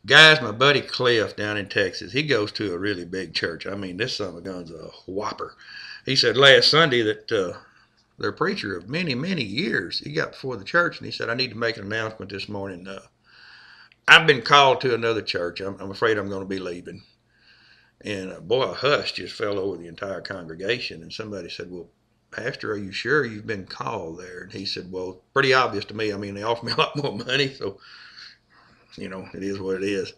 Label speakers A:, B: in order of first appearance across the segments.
A: Guys, my buddy Cliff down in Texas, he goes to a really big church. I mean, this son of a gun's a whopper. He said last Sunday that their preacher of many, many years, he got before the church and he said, I need to make an announcement this morning. I've been called to another church. I'm afraid I'm going to be leaving. And boy, a hush just fell over the entire congregation. And somebody said, well, Pastor, are you sure you've been called there? And he said, well, pretty obvious to me. I mean, they offer me a lot more money, so, it is what it is.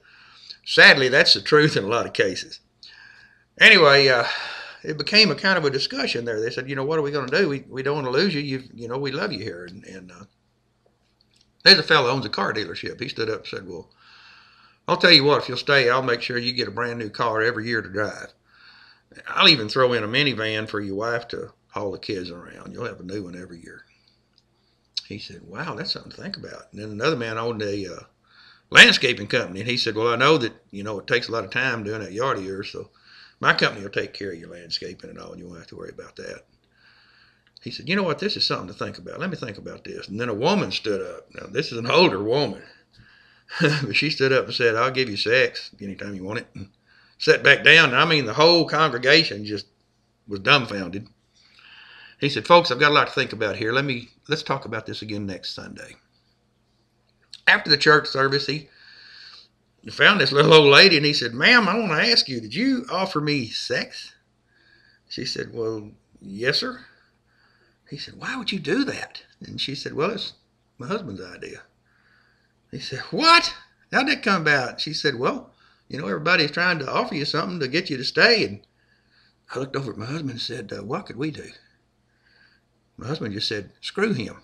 A: Sadly, that's the truth in a lot of cases. Anyway, it became a kind of a discussion there. They said, what are we going to do? We don't want to lose you. We love you here. And there's a fellow who owns a car dealership. He stood up and said, well, I'll tell you what, if you'll stay, I'll make sure you get a brand new car every year to drive. I'll even throw in a minivan for your wife to haul the kids around. You'll have a new one every year. He said, wow, that's something to think about. And then another man owned a landscaping company, and he said, well, I know that, it takes a lot of time doing that yard of yours, so my company will take care of your landscaping and all, and you won't have to worry about that. He said, you know what, this is something to think about. Let me think about this. And then a woman stood up. Now, this is an older woman. But she stood up and said, I'll give you sex anytime you want it. And sat back down. And I mean, the whole congregation just was dumbfounded. He said, folks, I've got a lot to think about here. Let's talk about this again next Sunday. After the church service, he found this little old lady and he said, ma'am, I want to ask you, did you offer me sex? She said, well, yes, sir. He said, why would you do that? And she said, well, it's my husband's idea. He said, what? How'd that come about? She said, well, everybody's trying to offer you something to get you to stay. And I looked over at my husband and said, what could we do? My husband just said, screw him.